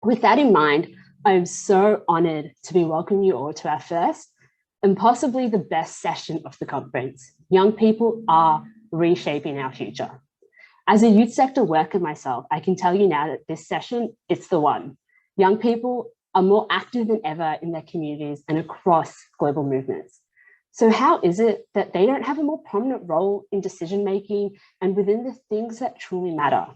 With that in mind, I'm so honored to be welcoming you all to our first and possibly the best session of the conference. Young people are reshaping our future. As a youth sector worker myself, I can tell you now that this session, it's the one. Young people are more active than ever in their communities and across global movements. So how is it that they don't have a more prominent role in decision-making and within the things that truly matter?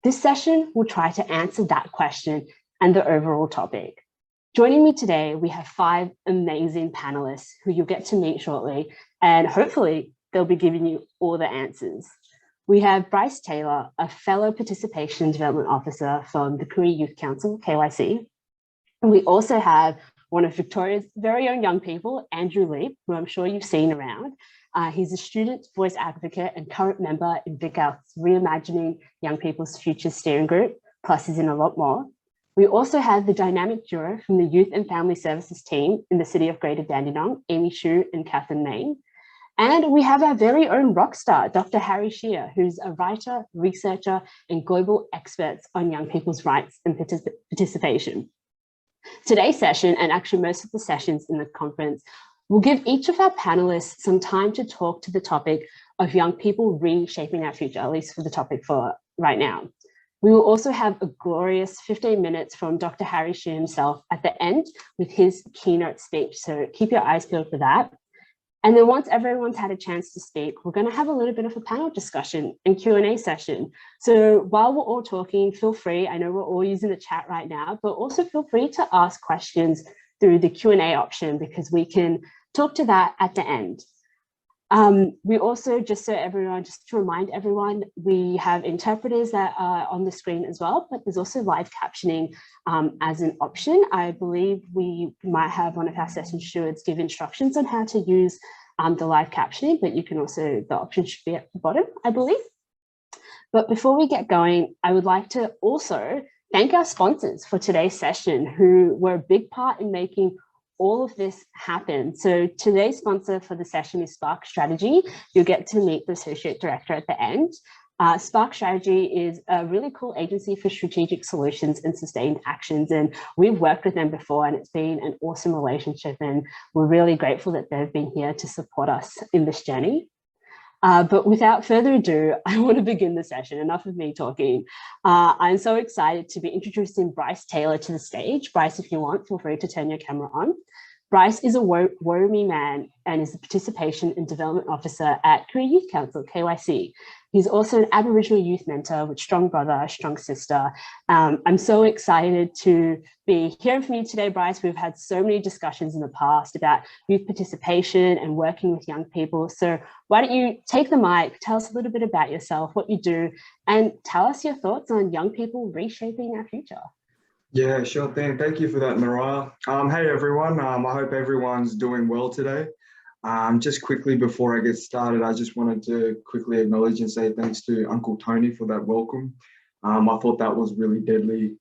This session will try to answer that question and the overall topic. Joining me today, we have 5 amazing panelists who you'll get to meet shortly, and hopefully they'll be giving you all the answers. We have Bryce Taylor, a fellow Participation and Development Officer from the Koorie Youth Council, KYC. And we also have one of Victoria's very own young people, Andrew Leap, who I'm sure you've seen around. He's a student voice advocate and current member in VicHealth's Reimagining Young People's Future Steering Group, plus he's in a lot more. We also have the dynamic duo from the Youth and Family Services team in the city of Greater Dandenong, Amy Shu and Catherine Maine. And we have our very own rock star, Dr. Harry Shier, who's a writer, researcher, and global expert on young people's rights and participation. Today's session, and actually most of the sessions in the conference, will give each of our panelists some time to talk to the topic of young people reshaping our future, at least for the topic for right now. We will also have a glorious 15 minutes from Dr. Harry Shier himself at the end with his keynote speech, so keep your eyes peeled for that. And then once everyone's had a chance to speak, we're going to have a little bit of a panel discussion and Q&A session. So while we're all talking, feel free, I know we're all using the chat right now, but also feel free to ask questions through the Q&A option because we can talk to that at the end. We also, just to remind everyone, we have interpreters that are on the screen as well, but there's also live captioning as an option. I believe we might have one of our session stewards give instructions on how to use the live captioning, but you can also, the option should be at the bottom, I believe. But before we get going, I would like to also thank our sponsors for today's session, who were a big part in making all of this happen. So today's sponsor for the session is Spark Strategy. You'll get to meet the Associate Director at the end. Spark Strategy is a really cool agency for strategic solutions and sustained actions. And we've worked with them before and it's been an awesome relationship. And we're really grateful that they've been here to support us in this journey. But without further ado, I want to begin the session. Enough of me talking. I'm so excited to be introducing Bryce Taylor to the stage. Bryce, if you want, feel free to turn your camera on. Bryce is a Worimi man and is the Participation and Development Officer at Koorie Youth Council, KYC. He's also an Aboriginal youth mentor with Strong Brother, Strong Sister. I'm so excited to be hearing from you today, Bryce. We've had so many discussions in the past about youth participation and working with young people. So why don't you take the mic, tell us a little bit about yourself, what you do, and tell us your thoughts on young people reshaping our future. Yeah, sure thing. Thank you for that, Mariah. Hey, everyone. I hope everyone's doing well today. Just quickly before I get started, I just wanted to quickly acknowledge and say thanks to Uncle Tony for that welcome. I thought that was really deadly.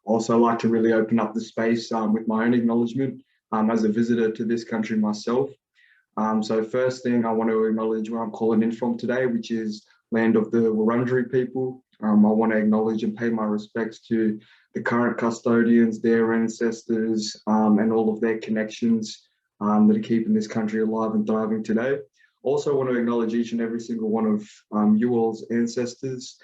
Also like to really open up the space with my own acknowledgement as a visitor to this country myself. So first thing, I want to acknowledge where I'm calling in from today, which is land of the Wurundjeri people. I want to acknowledge and pay my respects to the current custodians, their ancestors, and all of their connections that are keeping this country alive and thriving today. Also want to acknowledge each and every single one of you all's ancestors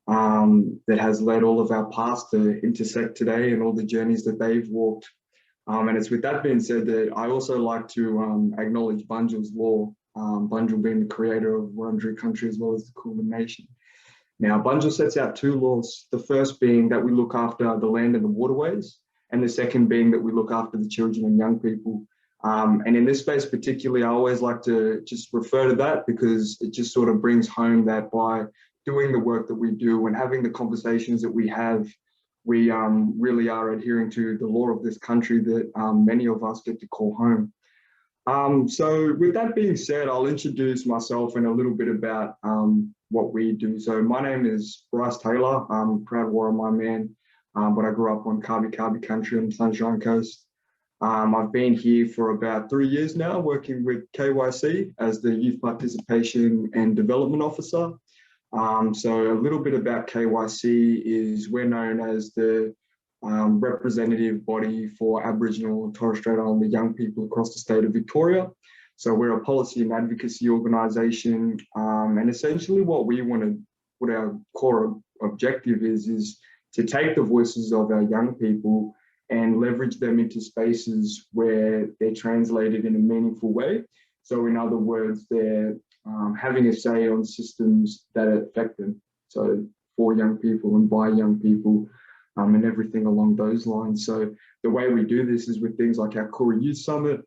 that has led all of our past to intersect today and all the journeys that they've walked. And it's with that being said that I also like to acknowledge Bunjil's law, Bunjil being the creator of Wurundjeri country as well as the Kulin Nation. Now, Bunjil sets out 2 laws, the first being that we look after the land and the waterways, and the second being that we look after the children and young people. And in this space particularly, I always like to just refer to that because it just sort of brings home that by doing the work that we do and having the conversations that we have, we really are adhering to the law of this country that many of us get to call home. So with that being said, I'll introduce myself and a little bit about what we do. So my name is Bryce Taylor. I'm a proud Worimi man, but I grew up on Kabi country on the Sunshine Coast. I've been here for about 3 years now, working with KYC as the Youth Participation and Development Officer. So a little bit about KYC is we're known as the representative body for Aboriginal and Torres Strait Islander young people across the state of Victoria. So we're a policy and advocacy organisation, and essentially what our core objective is to take the voices of our young people and leverage them into spaces where they're translated in a meaningful way. So in other words, they're having a say on systems that affect them. So for young people and by young people, and everything along those lines. So the way we do this is with things like our Koorie Youth Summit.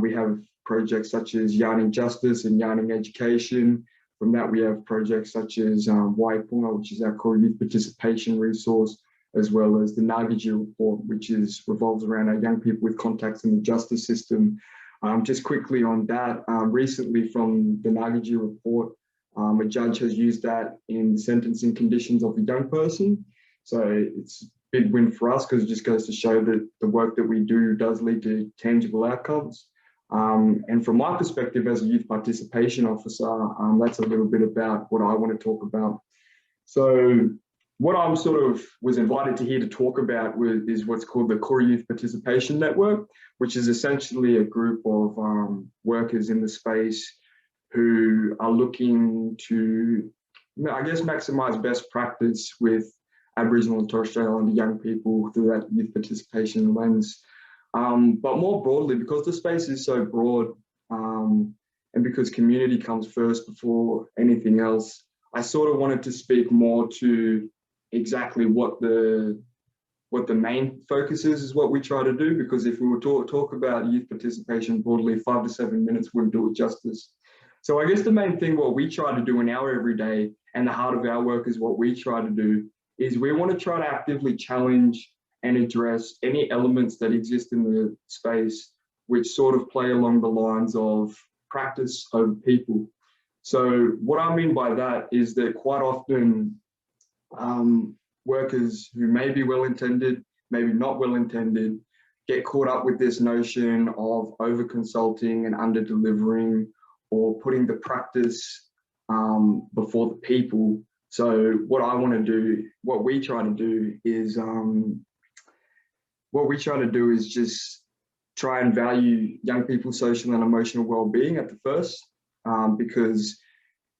We have projects such as Yarning Justice and Yarning Education. From that, we have projects such as Waipunga, which is our Koorie Youth Participation resource, as well as the Nagaji report, which revolves around our young people with contacts in the justice system. Just quickly on that, recently from the Nagaji report, a judge has used that in the sentencing conditions of a young person. So it's a big win for us because it just goes to show that the work that we do does lead to tangible outcomes. And from my perspective as a youth participation officer, that's a little bit about what I want to talk about. So what I'm was invited to here to talk about is what's called the Koorie Youth Participation Network, which is essentially a group of workers in the space who are looking to, I guess, maximise best practice with Aboriginal and Torres Strait Islander young people through that youth participation lens. But more broadly, because the space is so broad and because community comes first before anything else, I wanted to speak more to exactly what the main focus is what we try to do, because if we were to talk about youth participation broadly, 5 to 7 minutes wouldn't do it justice. So I guess the main thing, what we try to do in our everyday and the heart of our work is what we try to do is we want to try to actively challenge and address any elements that exist in the space which play along the lines of practice over people. So what I mean by that is that quite often workers who may be well-intended, maybe not well-intended, get caught up with this notion of over-consulting and under-delivering or putting the practice before the people. So what we try to do is just try and value young people's social and emotional well-being at the first, because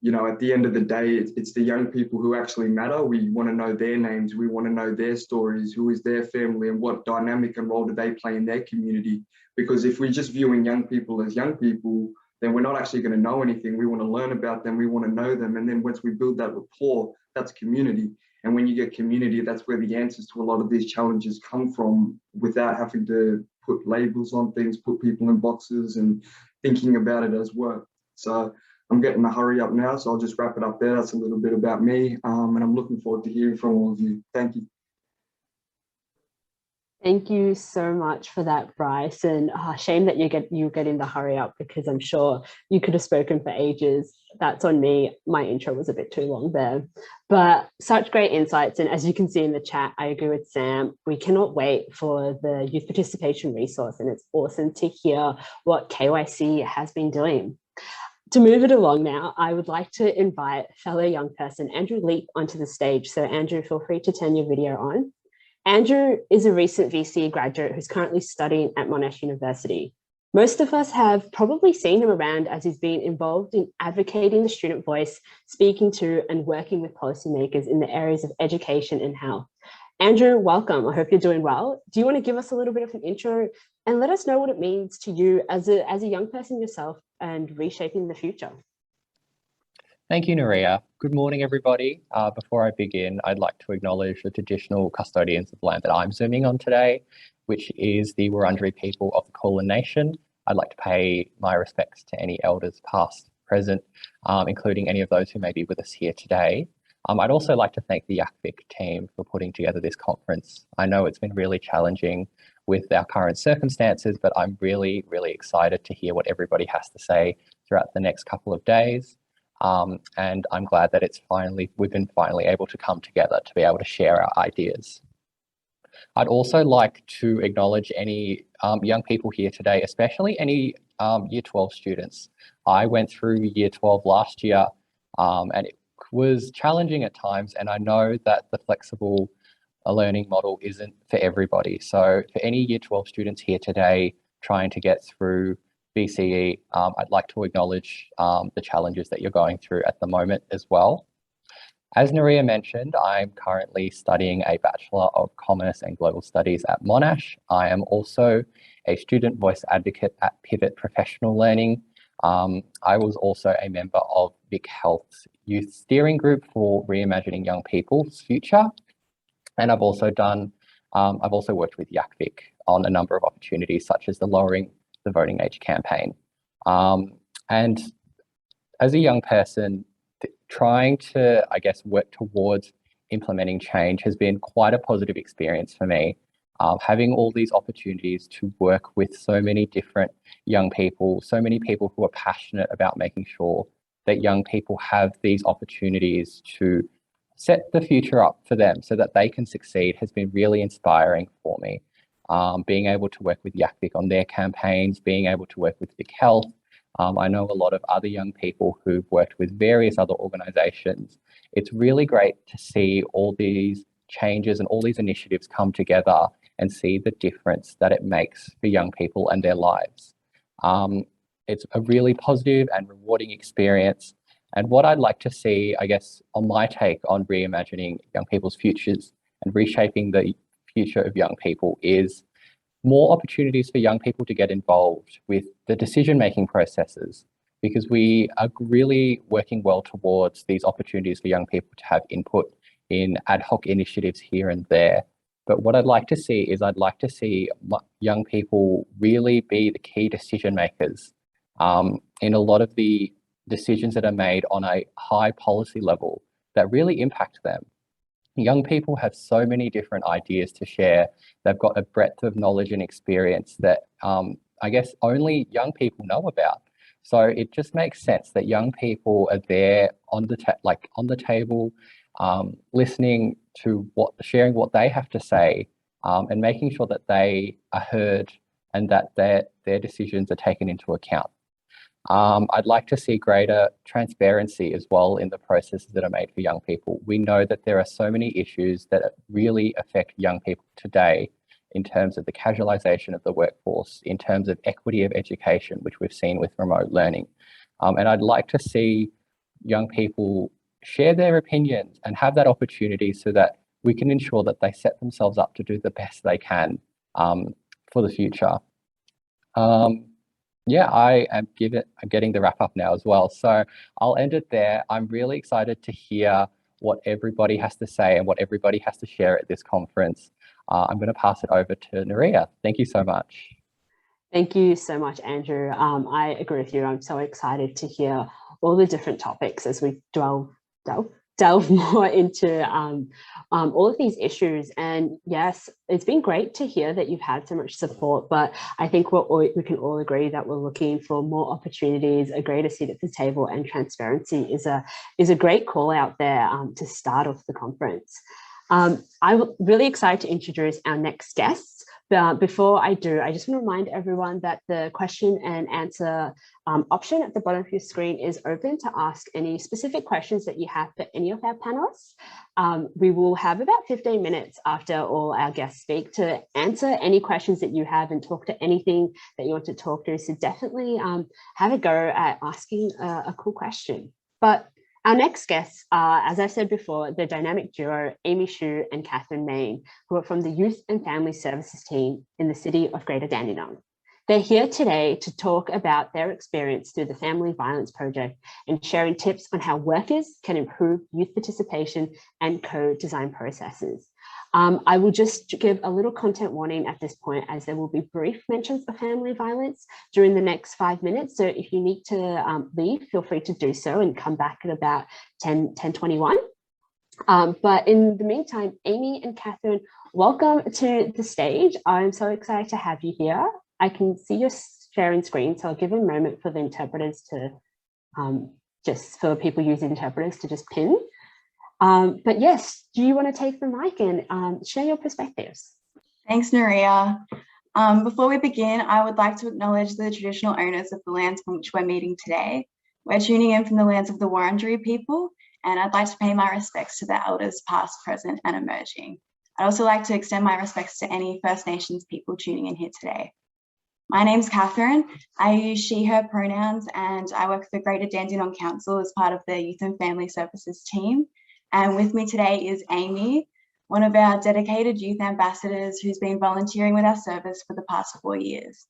at the end of the day, it's the young people who actually matter. We want to know their names, we want to know their stories, who is their family, and what dynamic and role do they play in their community. Because if we're just viewing young people as young people, then we're not actually going to know anything. We want to learn about them, we want to know them, and then once we build that rapport, that's community. And when you get community, that's where the answers to a lot of these challenges come from, without having to put labels on things, put people in boxes, and thinking about it as work. So I'm getting a hurry up now, so I'll just wrap it up there. That's a little bit about me, and I'm looking forward to hearing from all of you. Thank you. Thank you so much for that, Bryce. And shame that you get in the hurry up, because I'm sure you could have spoken for ages. That's on me. My intro was a bit too long there, but such great insights. And as you can see in the chat, I agree with Sam. We cannot wait for the youth participation resource, and it's awesome to hear what KYC has been doing. To move it along now, I would like to invite fellow young person Andrew Leap onto the stage. So Andrew, feel free to turn your video on. Andrew is a recent VC graduate who's currently studying at Monash University. Most of us have probably seen him around as he's been involved in advocating the student voice, speaking to and working with policymakers in the areas of education and health. Andrew, welcome. I hope you're doing well. Do you want to give us a little bit of an intro and let us know what it means to you as a young person yourself and reshaping the future? Thank you, Nuria. Good morning, everybody. Before I begin, I'd like to acknowledge the traditional custodians of the land that I'm zooming on today, which is the Wurundjeri people of the Kulin Nation. I'd like to pay my respects to any elders past, present, including any of those who may be with us here today. I'd also like to thank the YACVIC team for putting together this conference. I know it's been really challenging with our current circumstances, but I'm really, really excited to hear what everybody has to say throughout the next couple of days. And I'm glad that we've been finally able to come together to be able to share our ideas. I'd also like to acknowledge any young people here today, especially any Year 12 students. I went through Year 12 last year, and it was challenging at times, and I know that the flexible a learning model isn't for everybody. So for any Year 12 students here today trying to get through VCE, I'd like to acknowledge the challenges that you're going through at the moment as well. As Nuria mentioned, I'm currently studying a Bachelor of Commerce and Global Studies at Monash. I am also a student voice advocate at Pivot Professional Learning. I was also a member of VicHealth's Youth Steering Group for Reimagining Young People's Future. And I've also worked with YACVIC on a number of opportunities, such as the Lowering the Voting Age campaign. And as a young person, trying to, I guess, work towards implementing change has been quite a positive experience for me. Having all these opportunities to work with so many different young people, so many people who are passionate about making sure that young people have these opportunities to set the future up for them so that they can succeed has been really inspiring for me. Being able to work with YACVIC on their campaigns, being able to work with VicHealth. I know a lot of other young people who've worked with various other organizations. It's really great to see all these changes and all these initiatives come together and see the difference that it makes for young people and their lives. It's a really positive and rewarding experience. And what I'd like to see, I guess, on my take on reimagining young people's futures and reshaping the future of young people is more opportunities for young people to get involved with the decision-making processes, because we are really working well towards these opportunities for young people to have input in ad hoc initiatives here and there. But what I'd like to see is I'd like to see young people really be the key decision makers in a lot of the decisions that are made on a high policy level that really impact them. Young people have so many different ideas to share. They've got a breadth of knowledge and experience that I guess only young people know about. So it just makes sense that young people are there on the table, listening to sharing what they have to say, and making sure that they are heard and that their decisions are taken into account. I'd like to see greater transparency as well in the processes that are made for young people. We know that there are so many issues that really affect young people today in terms of the casualisation of the workforce, in terms of equity of education, which we've seen with remote learning. And I'd like to see young people share their opinions and have that opportunity so that we can ensure that they set themselves up to do the best they can for the future. Yeah, I am getting the wrap up now as well. So I'll end it there. I'm really excited to hear what everybody has to say and what everybody has to share at this conference. I'm going to pass it over to Nuria. Thank you so much. Thank you so much, Andrew. I agree with you. I'm so excited to hear all the different topics as we delve more into all of these issues. And yes, it's been great to hear that you've had so much support, but I think we can all agree that we're looking for more opportunities, a greater seat at the table, and transparency is a great call out there to start off the conference. I'm really excited to introduce our next guests. But before I do, I just want to remind everyone that the question and answer option at the bottom of your screen is open to ask any specific questions that you have for any of our panelists. We will have about 15 minutes after all our guests speak to answer any questions that you have and talk to anything that you want to talk to. So definitely have a go at asking a cool question. But our next guests are, as I said before, the dynamic duo Harry Shier and Catherine Maine, who are from the Youth and Family Services team in the city of Greater Dandenong. They're here today to talk about their experience through the Family Violence Project and sharing tips on how workers can improve youth participation and co-design processes. I will just give a little content warning at this point, as there will be brief mentions of family violence during the next 5 minutes. So if you need to leave, feel free to do so and come back at about 10:21. But in the meantime, Amy and Catherine, welcome to the stage. I'm so excited to have you here. I can see you're sharing screen, so I'll give a moment for the interpreters to, just for people using interpreters to just pin. But yes, do you want to take the mic and share your perspectives? Thanks, Nuria. Before we begin, I would like to acknowledge the traditional owners of the lands from which we're meeting today. We're tuning in from the lands of the Wurundjeri people, and I'd like to pay my respects to the elders past, present, and emerging. I'd also like to extend my respects to any First Nations people tuning in here today. My name's Catherine. I use she, her pronouns, and I work for Greater Dandenong Council as part of the Youth and Family Services team. And with me today is Amy, one of our dedicated youth ambassadors who's been volunteering with our service for the past 4 years.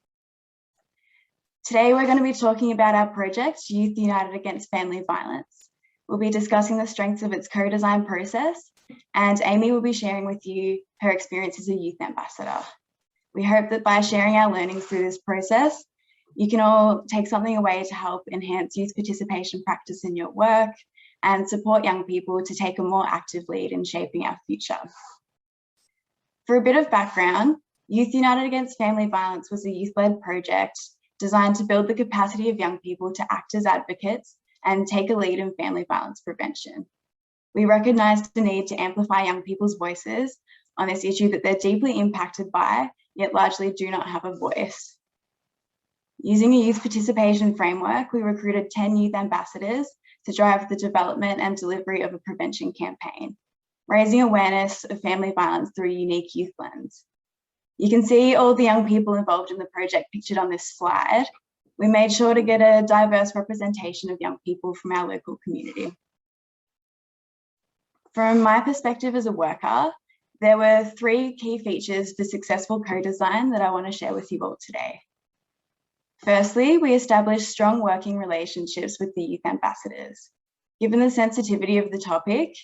Today, we're going to be talking about our project, Youth United Against Family Violence. We'll be discussing the strengths of its co-design process, and Amy will be sharing with you her experience as a youth ambassador. We hope that by sharing our learnings through this process, you can all take something away to help enhance youth participation practice in your work and support young people to take a more active lead in shaping our future. For a bit of background, Youth United Against Family Violence was a youth-led project designed to build the capacity of young people to act as advocates and take a lead in family violence prevention. We recognised the need to amplify young people's voices on this issue that they're deeply impacted by, yet largely do not have a voice. Using a youth participation framework, we recruited 10 youth ambassadors to drive the development and delivery of a prevention campaign, raising awareness of family violence through a unique youth lens. You can see all the young people involved in the project pictured on this slide. We made sure to get a diverse representation of young people from our local community. From my perspective as a worker, there were 3 key features for successful co-design that I want to share with you all today. Firstly, we established strong working relationships with the youth ambassadors. Given the sensitivity of the topic,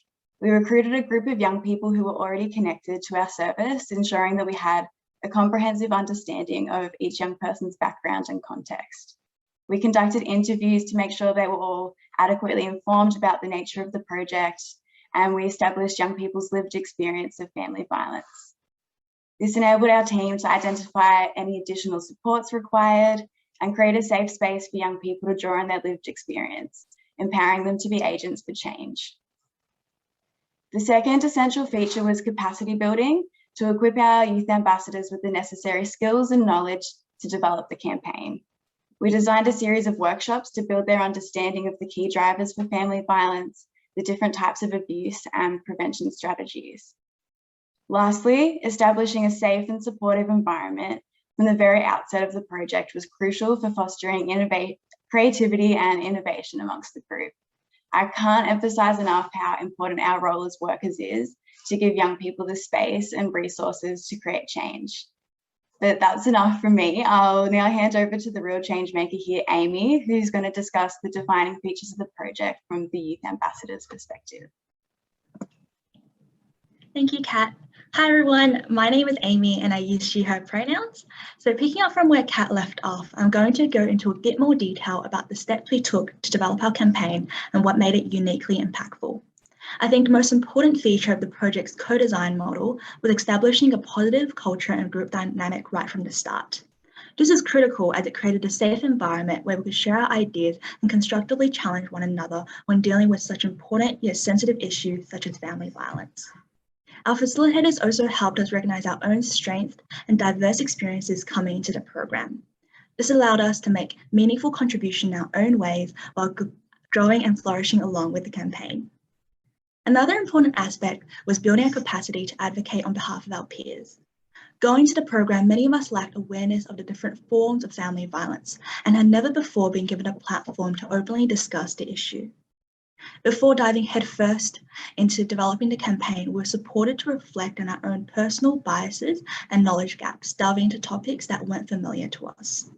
we recruited a group of young people who were already connected to our service, ensuring that we had a comprehensive understanding of each young person's background and context. We conducted interviews to make sure they were all adequately informed about the nature of the project, and we established young people's lived experience of family violence. This enabled our team to identify any additional supports required and create a safe space for young people to draw on their lived experience, empowering them to be agents for change. The second essential feature was capacity building to equip our youth ambassadors with the necessary skills and knowledge to develop the campaign. We designed a series of workshops to build their understanding of the key drivers for family violence, the different types of abuse and prevention strategies. Lastly, establishing a safe and supportive environment from the very outset of the project was crucial for fostering creativity and innovation amongst the group. I can't emphasize enough how important our role as workers is to give young people the space and resources to create change. But that's enough from me. I'll now hand over to the real change maker here, Amy, who's going to discuss the defining features of the project from the youth ambassador's perspective. Thank you, Kat. Hi everyone, my name is Amy and I use she, her pronouns. So picking up from where Kat left off, I'm going to go into a bit more detail about the steps we took to develop our campaign and what made it uniquely impactful. I think the most important feature of the project's co-design model was establishing a positive culture and group dynamic right from the start. This is critical as it created a safe environment where we could share our ideas and constructively challenge one another when dealing with such important yet sensitive issues such as family violence. Our facilitators also helped us recognize our own strengths and diverse experiences coming into the program. This allowed us to make meaningful contribution in our own ways while growing and flourishing along with the campaign. Another important aspect was building our capacity to advocate on behalf of our peers. Going to the program, many of us lacked awareness of the different forms of family violence and had never before been given a platform to openly discuss the issue. Before diving headfirst into developing the campaign, we were supported to reflect on our own personal biases and knowledge gaps, delving into topics that weren't familiar to us.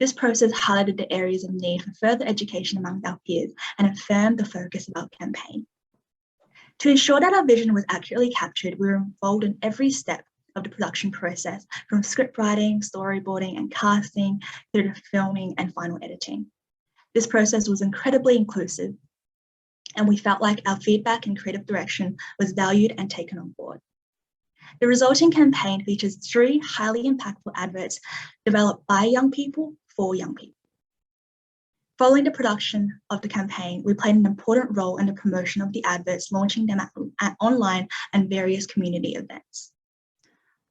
This process highlighted the areas of need for further education among our peers and affirmed the focus of our campaign. To ensure that our vision was accurately captured, we were involved in every step of the production process, from script writing, storyboarding, and casting, through to filming and final editing. This process was incredibly inclusive, and we felt like our feedback and creative direction was valued and taken on board. The resulting campaign features 3 highly impactful adverts developed by young people for young people. Following the production of the campaign, we played an important role in the promotion of the adverts, launching them at online and various community events.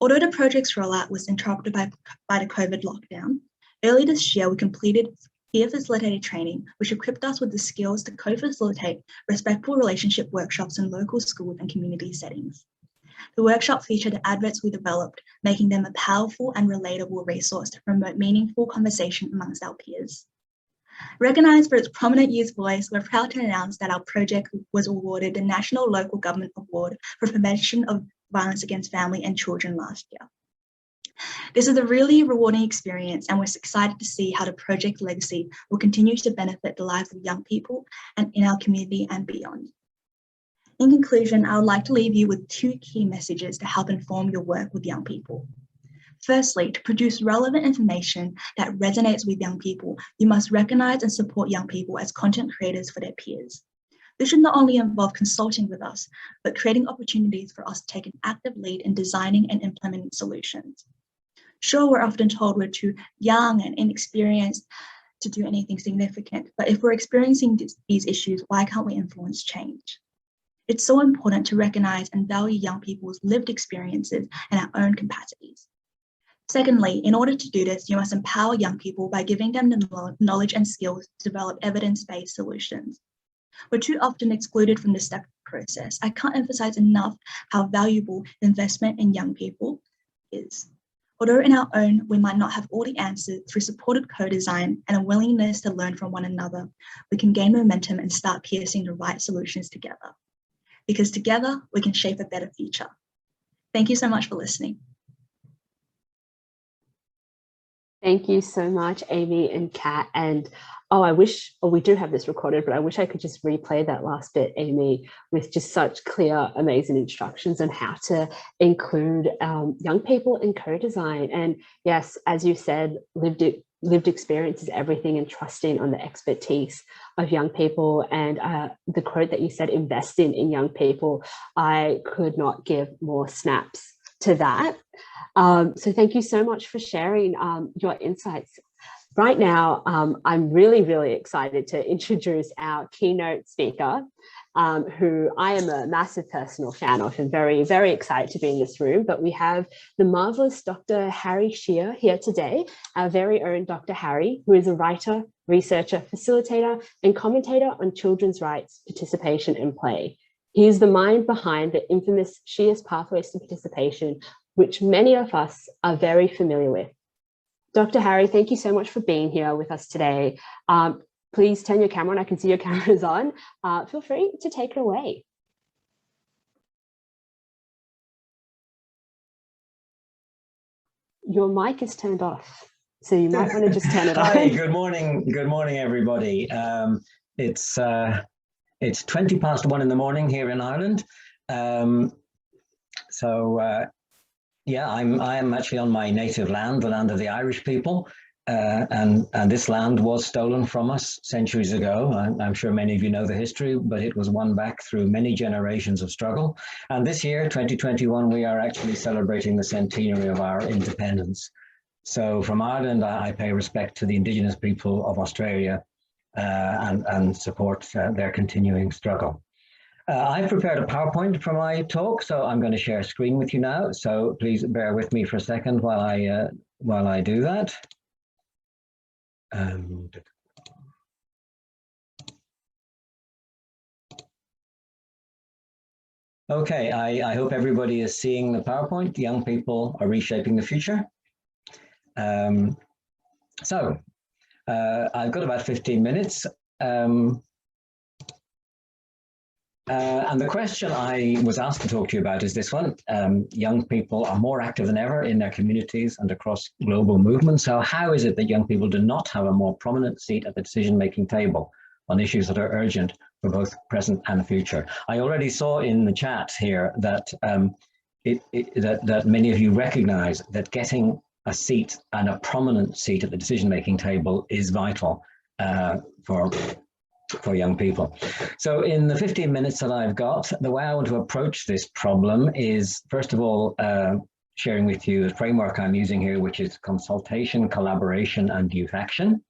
Although the project's rollout was interrupted by the COVID lockdown, early this year we completed peer facilitator training, which equipped us with the skills to co-facilitate respectful relationship workshops in local schools and community settings. The workshop featured the adverts we developed, making them a powerful and relatable resource to promote meaningful conversation amongst our peers. Recognised for its prominent youth voice, we're proud to announce that our project was awarded the National Local Government Award for Prevention of Violence Against Family and Children last year. This is a really rewarding experience, and we're excited to see how the project legacy will continue to benefit the lives of young people and in our community and beyond. In conclusion, I would like to leave you with 2 key messages to help inform your work with young people. Firstly, to produce relevant information that resonates with young people, you must recognise and support young people as content creators for their peers. This should not only involve consulting with us, but creating opportunities for us to take an active lead in designing and implementing solutions. Sure, we're often told we're too young and inexperienced to do anything significant, but if we're experiencing these issues, why can't we influence change? It's so important to recognise and value young people's lived experiences and our own capacities. Secondly, in order to do this, you must empower young people by giving them the knowledge and skills to develop evidence-based solutions. We're too often excluded from this step of the process. I can't emphasize enough how valuable investment in young people is. Although in our own, we might not have all the answers, through supported co-design and a willingness to learn from one another, we can gain momentum and start piecing the right solutions together. Because together, we can shape a better future. Thank you so much for listening. Thank you so much, Amy and Kat. And we do have this recorded, but I wish I could just replay that last bit, Amy, with just such clear, amazing instructions on how to include young people in co-design. And yes, as you said, lived experience is everything, and trusting on the expertise of young people. And the quote that you said, investing in young people, I could not give more snaps to that. So thank you so much for sharing your insights. Right now, I'm really, really excited to introduce our keynote speaker, who I am a massive personal fan of and very, very excited to be in this room. But we have the marvelous Dr. Harry Shier here today, our very own Dr. Harry, who is a writer, researcher, facilitator, and commentator on children's rights, participation, and play. He is the mind behind the infamous Shier's Pathways to Participation, which many of us are very familiar with. Dr. Harry, thank you so much for being here with us today. Please turn your camera on. I can see your camera's on. Feel free to take it away. Your mic is turned off, so you might want to just turn it on. Hi, good morning. Good morning, everybody. It's 20 past 1 in the morning here in Ireland. Yeah, I am actually on my native land, the land of the Irish people, and this land was stolen from us centuries ago. I'm sure many of you know the history, but it was won back through many generations of struggle. And this year, 2021, we are actually celebrating the centenary of our independence. So from Ireland, I pay respect to the Indigenous people of Australia and support their continuing struggle. I've prepared a PowerPoint for my talk, so I'm going to share a screen with you now. So please bear with me for a second while I do that. Okay, I hope everybody is seeing the PowerPoint. Young people are reshaping the future. I've got about 15 minutes. And the question I was asked to talk to you about is this one. Young people are more active than ever in their communities and across global movements. So how is it that young people do not have a more prominent seat at the decision-making table on issues that are urgent for both present and future? I already saw in the chat here that that many of you recognize that getting a seat and a prominent seat at the decision-making table is vital for young people. So in the 15 minutes that I've got, the way I want to approach this problem is, first of all, sharing with you the framework I'm using here, which is consultation, collaboration, and youth action.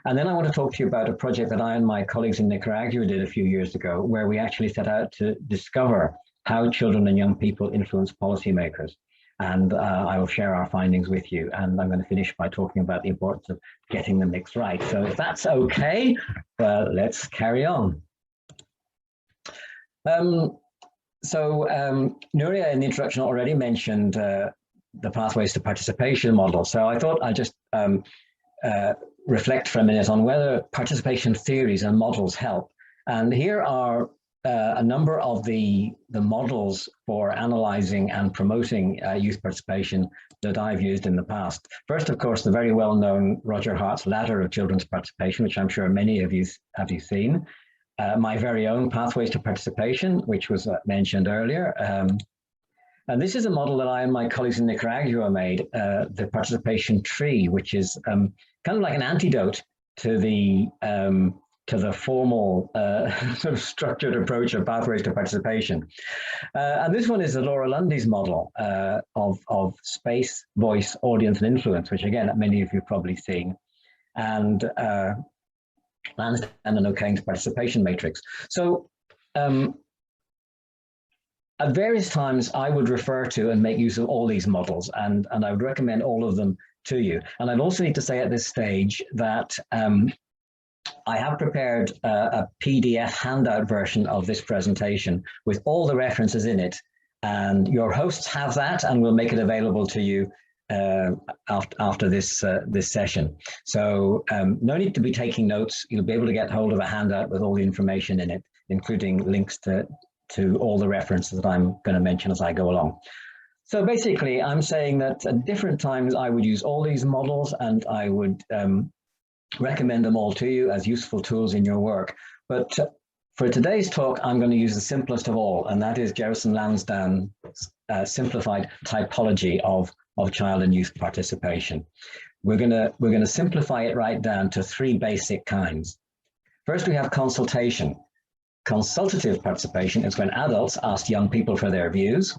And then I want to talk to you about a project that I and my colleagues in Nicaragua did a few years ago, where we actually set out to discover how children and young people influence policymakers. And I will share our findings with you. And I'm going to finish by talking about the importance of getting the mix right. So if that's okay, let's carry on. So Nuria in the introduction already mentioned the pathways to participation model. So I thought I'd just reflect for a minute on whether participation theories and models help. And here are a number of the models for analyzing and promoting youth participation that I've used in the past. First, of course, the very well-known Roger Hart's Ladder of Children's Participation, which I'm sure many of you have seen. My very own Pathways to Participation, which was mentioned earlier. And this is a model that I and my colleagues in Nicaragua made, the participation tree, which is kind of like an antidote to the formal sort of structured approach of pathways to participation. And this one is the Laura Lundy's model of space, voice, audience, and influence, which again, many of you have probably seen. And Lansdowne and O'Kane's participation matrix. So at various times, I would refer to and make use of all these models, and I would recommend all of them to you. And I'd also need to say at this stage that I have prepared a PDF handout version of this presentation with all the references in it, and your hosts have that, and we'll make it available to you after this session. So no need to be taking notes. You'll be able to get hold of a handout with all the information in it, including links to all the references that I'm going to mention as I go along. So basically, I'm saying that at different times I would use all these models, and I would recommend them all to you as useful tools in your work. But for today's talk, I'm going to use the simplest of all, and that is Jerison Lansdowne's simplified typology of child and youth participation. We're gonna simplify it right down to three basic kinds. First, we have consultation. Consultative participation is when adults ask young people for their views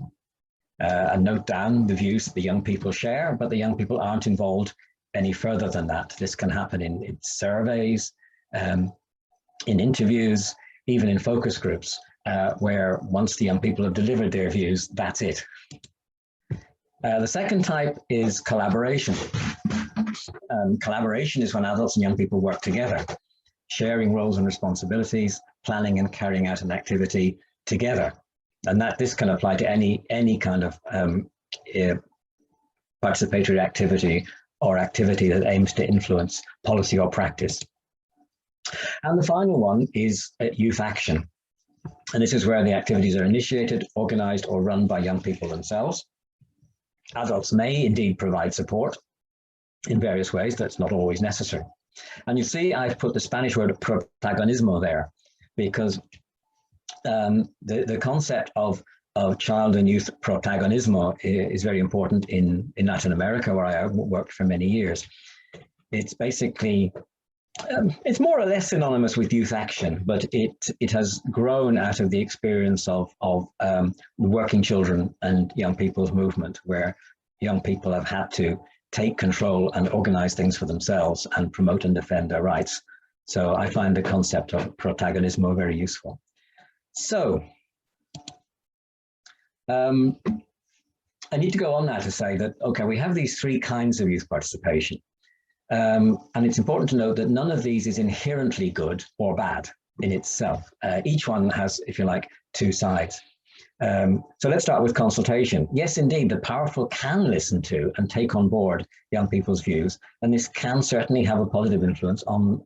and note down the views that the young people share, but the young people aren't involved any further than that. This can happen in surveys, in interviews, even in focus groups, where once the young people have delivered their views, that's it. The second type is collaboration. Collaboration is when adults and young people work together, sharing roles and responsibilities, planning and carrying out an activity together. And this can apply to any kind of participatory activity or activity that aims to influence policy or practice. And the final one is youth action. And this is where the activities are initiated, organized, or run by young people themselves. Adults may indeed provide support in various ways. That's not always necessary. And you see, I've put the Spanish word protagonismo there, because the concept of child and youth protagonismo is very important in Latin America, where I worked for many years. It's basically, it's more or less synonymous with youth action, but it has grown out of the experience of the working children and young people's movement, where young people have had to take control and organize things for themselves and promote and defend their rights. So I find the concept of protagonismo very useful. So I need to go on now to say that, okay, we have these three kinds of youth participation. And it's important to note that none of these is inherently good or bad in itself. Each one has, if you like, two sides. So let's start with consultation. Yes, indeed, the powerful can listen to and take on board young people's views, and this can certainly have a positive influence on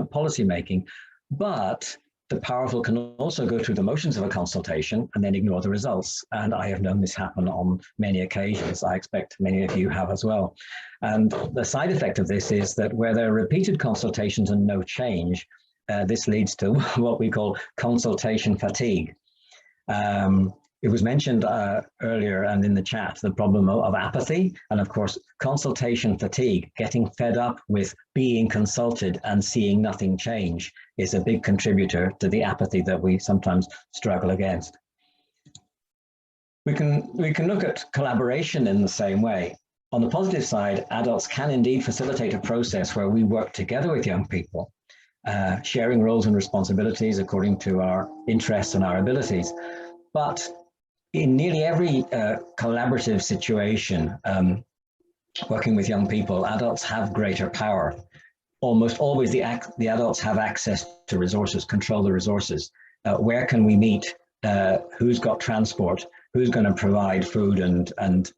policy making. But the powerful can also go through the motions of a consultation and then ignore the results. And I have known this happen on many occasions. I expect many of you have as well. And the side effect of this is that where there are repeated consultations and no change, this leads to what we call consultation fatigue. It was mentioned earlier and in the chat, the problem of apathy, and of course, consultation fatigue, getting fed up with being consulted and seeing nothing change, is a big contributor to the apathy that we sometimes struggle against. We can look at collaboration in the same way. On the positive side, adults can indeed facilitate a process where we work together with young people, sharing roles and responsibilities according to our interests and our abilities. But in nearly every collaborative situation, working with young people, adults have greater power. Almost always the adults have access to resources, control the resources. Where can we meet? who's got transport, who's going to provide food, and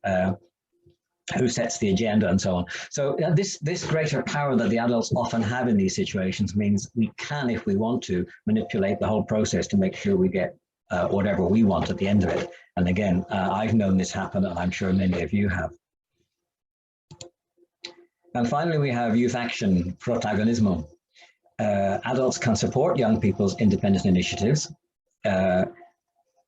who sets the agenda, and so on. So this greater power that the adults often have in these situations means we can, if we want to, manipulate the whole process to make sure we get whatever we want at the end of it. And again, I've known this happen, and I'm sure many of you have. And finally, we have youth action, protagonismo. Adults can support young people's independent initiatives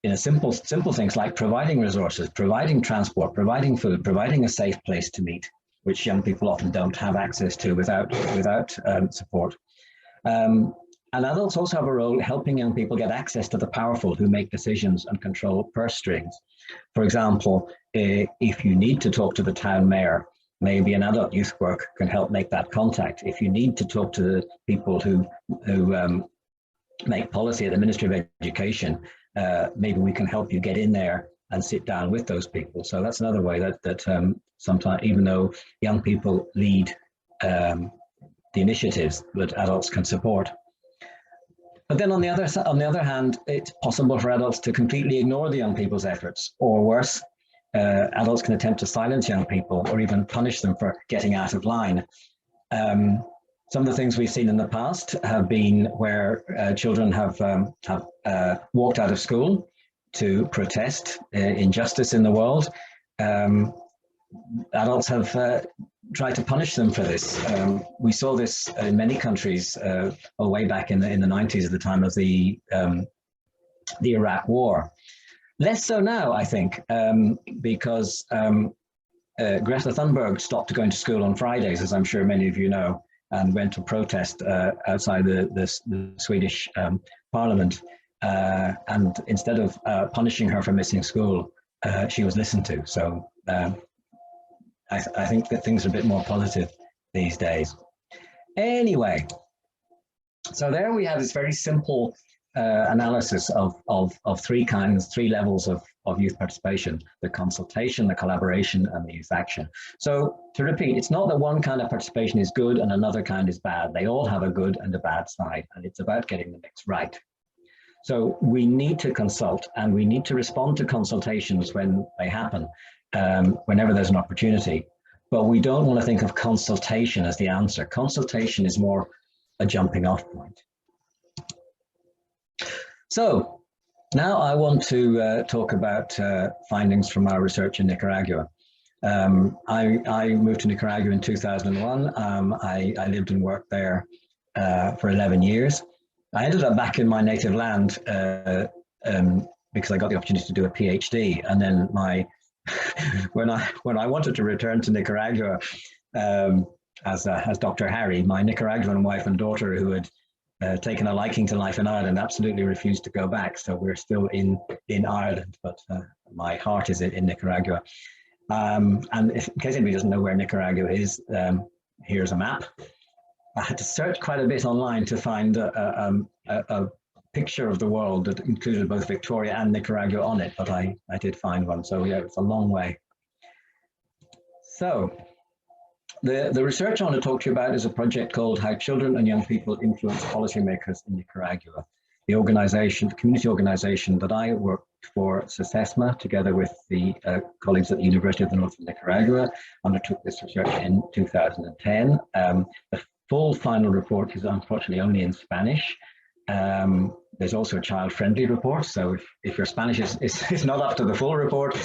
in a simple things like providing resources, providing transport, providing food, providing a safe place to meet, which young people often don't have access to without support. And adults also have a role helping young people get access to the powerful who make decisions and control purse strings. For example, if you need to talk to the town mayor, maybe an adult youth worker can help make that contact. If you need to talk to the people who make policy at the Ministry of Education, maybe we can help you get in there and sit down with those people. So that's another way that sometimes, even though young people lead the initiatives, that adults can support. But then on the other hand, it's possible for adults to completely ignore the young people's efforts, or worse, adults can attempt to silence young people or even punish them for getting out of line. Some of the things we've seen in the past have been where children have walked out of school to protest injustice in the world. Adults have tried to punish them for this. We saw this in many countries way back in the 90s at the time of the Iraq War. Less so now, I think, because Greta Thunberg stopped going to school on Fridays, as I'm sure many of you know, and went to protest outside the Swedish Parliament. And instead of punishing her for missing school, she was listened to. So I think that things are a bit more positive these days. Anyway, so there we have this very simple analysis of three levels of youth participation: the consultation, the collaboration, and the youth action. So to repeat, it's not that one kind of participation is good and another kind is bad. They all have a good and a bad side, and it's about getting the mix right. So we need to consult, and we need to respond to consultations when they happen, whenever there's an opportunity. But we don't want to think of consultation as the answer. Consultation is more a jumping off point. So now I want to talk about findings from our research in Nicaragua. I moved to Nicaragua in 2001. I lived and worked there for 11 years. I ended up back in my native land because I got the opportunity to do a PhD. And then when I wanted to return to Nicaragua as Dr. Harry, my Nicaraguan wife and daughter, who had taken a liking to life in Ireland, absolutely refused to go back. So we're still in Ireland, but my heart is in Nicaragua. And in case anybody doesn't know where Nicaragua is, here's a map. I had to search quite a bit online to find a picture of the world that included both Victoria and Nicaragua on it, but I did find one. So yeah, it's a long way. So the research I want to talk to you about is a project called How Children and Young People Influence Policymakers in Nicaragua. The organization, the community organization that I worked for, SESMA, together with the colleagues at the University of the North of Nicaragua, undertook this research in 2010. The full final report is unfortunately only in Spanish. There's also a child-friendly report, so if your Spanish is not up to the full report,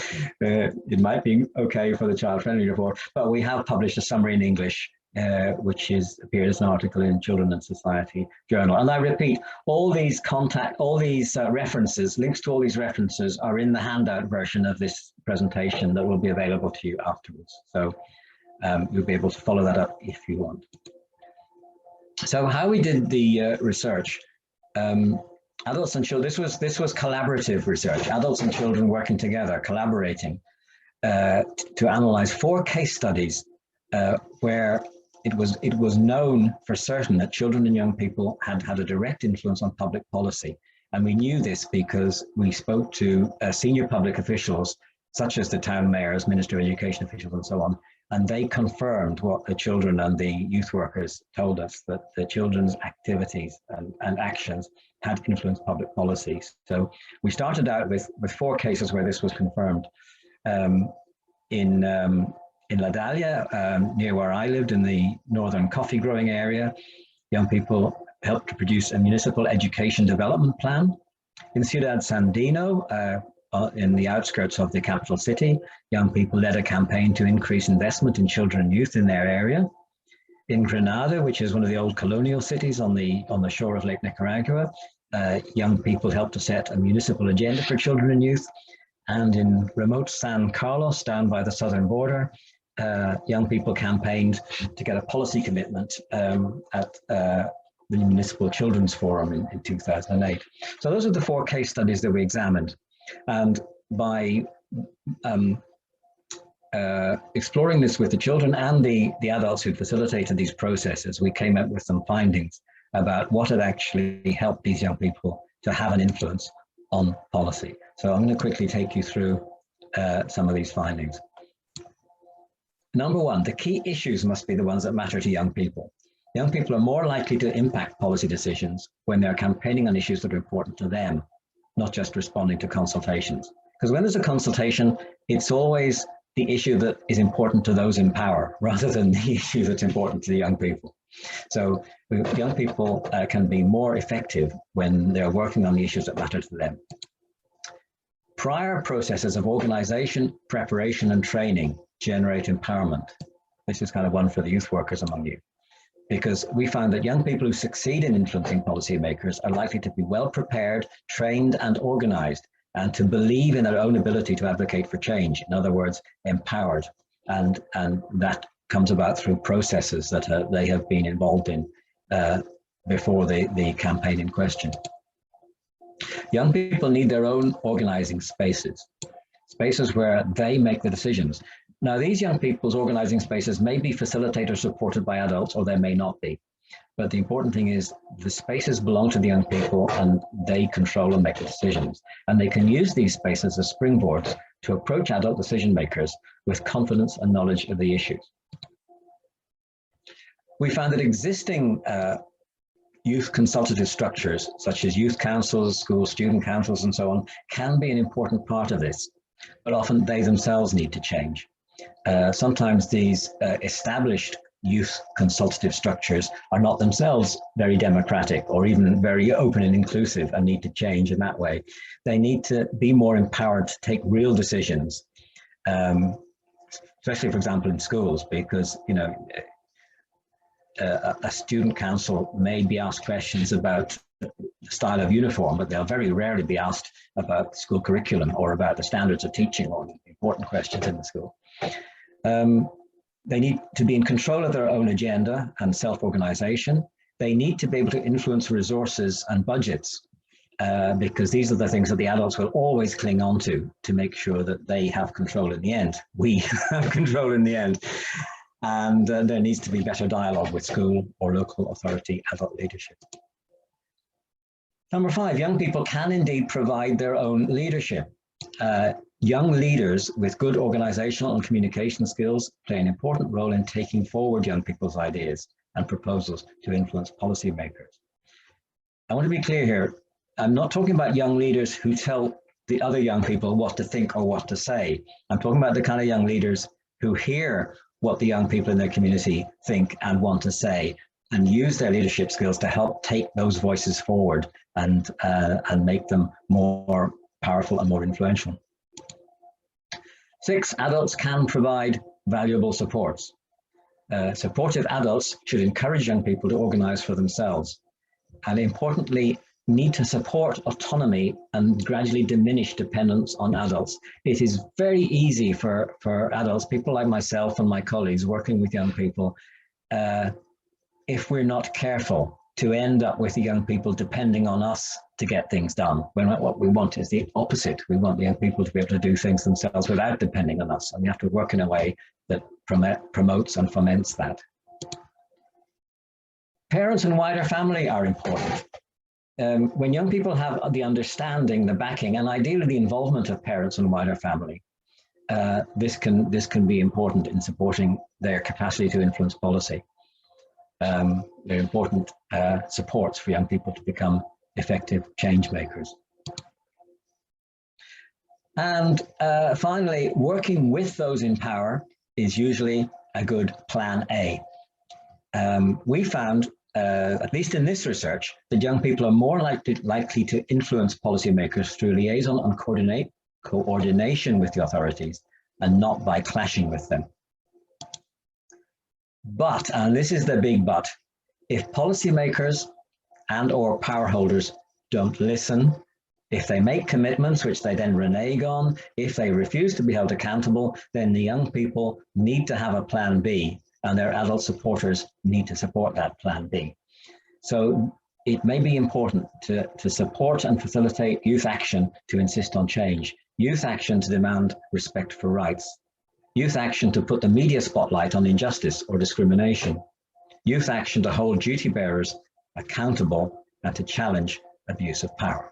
it might be okay for the child-friendly report. But we have published a summary in English, which appeared as an article in Children and Society Journal. And I repeat, all these references, links to all these references are in the handout version of this presentation that will be available to you afterwards. So you'll be able to follow that up if you want. So how we did the research. Adults and children, this was collaborative research, adults and children working together, collaborating to analyze 4 case studies where it was known for certain that children and young people had a direct influence on public policy. And we knew this because we spoke to senior public officials, such as the town mayors, Minister of Education officials, and so on, And they confirmed what the children and the youth workers told us, that the children's activities and actions had influenced public policy. So we started out with 4 cases where this was confirmed. In Ladalia, near where I lived in the northern coffee growing area, young people helped to produce a municipal education development plan. In Ciudad Sandino, in the outskirts of the capital city, young people led a campaign to increase investment in children and youth in their area. In Granada, which is one of the old colonial cities on the shore of Lake Nicaragua, young people helped to set a municipal agenda for children and youth. And in remote San Carlos, down by the southern border, young people campaigned to get a policy commitment at the Municipal Children's Forum in 2008. So those are the 4 case studies that we examined. And by exploring this with the children and the adults who facilitated these processes, we came up with some findings about what had actually helped these young people to have an influence on policy. So I'm going to quickly take you through some of these findings. Number 1, the key issues must be the ones that matter to young people. Young people are more likely to impact policy decisions when they're campaigning on issues that are important to them, not just responding to consultations. Because when there's a consultation, it's always the issue that is important to those in power rather than the issue that's important to the young people. So young people can be more effective when they're working on the issues that matter to them. Prior processes of organization, preparation, and training generate empowerment. This is kind of one for the youth workers among you, because we found that young people who succeed in influencing policymakers are likely to be well prepared, trained, and organized, and to believe in their own ability to advocate for change. In other words, empowered. And that comes about through processes that they have been involved in before the campaign in question. Young people need their own organizing spaces, spaces where they make the decisions. Now, these young people's organizing spaces may be facilitated or supported by adults, or they may not be. But the important thing is the spaces belong to the young people and they control and make the decisions. And they can use these spaces as springboards to approach adult decision makers with confidence and knowledge of the issues. We found that existing youth consultative structures, such as youth councils, school student councils, and so on, can be an important part of this, but often they themselves need to change. Sometimes these established youth consultative structures are not themselves very democratic or even very open and inclusive and need to change in that way. They need to be more empowered to take real decisions, especially, for example, in schools, because, you know, a student council may be asked questions about the style of uniform, but they'll very rarely be asked about school curriculum or about the standards of teaching or important questions in the school. They need to be in control of their own agenda and self-organization. They need to be able to influence resources and budgets, because these are the things that the adults will always cling on to make sure that they have control in the end. We have control in the end. And there needs to be better dialogue with school or local authority adult leadership. Number 5, young people can indeed provide their own leadership. Young leaders with good organizational and communication skills play an important role in taking forward young people's ideas and proposals to influence policymakers. I want to be clear here. I'm not talking about young leaders who tell the other young people what to think or what to say. I'm talking about the kind of young leaders who hear what the young people in their community think and want to say, and use their leadership skills to help take those voices forward and make them more powerful and more influential. 6, adults can provide valuable supports. Supportive adults should encourage young people to organize for themselves, and importantly, need to support autonomy and gradually diminish dependence on adults. It is very easy for adults, people like myself and my colleagues working with young people, if we're not careful, to end up with the young people depending on us to get things done, when what we want is the opposite. We want the young people to be able to do things themselves without depending on us, and we have to work in a way that promotes and foments that. Parents and wider family are important. When young people have the understanding, the backing, and ideally the involvement of parents and wider family, this can be important in supporting their capacity to influence policy. They're important supports for young people to become effective change makers. And finally, working with those in power is usually a good plan A. We found, at least in this research, that young people are more likely to influence policymakers through liaison and coordination with the authorities and not by clashing with them. But, and this is the big but, if policymakers and/or power holders don't listen, if they make commitments which they then renege on, if they refuse to be held accountable, then the young people need to have a plan B, and their adult supporters need to support that plan B. So it may be important to support and facilitate youth action to insist on change, youth action to demand respect for rights, youth action to put the media spotlight on injustice or discrimination, youth action to hold duty bearers accountable and to challenge abuse of power.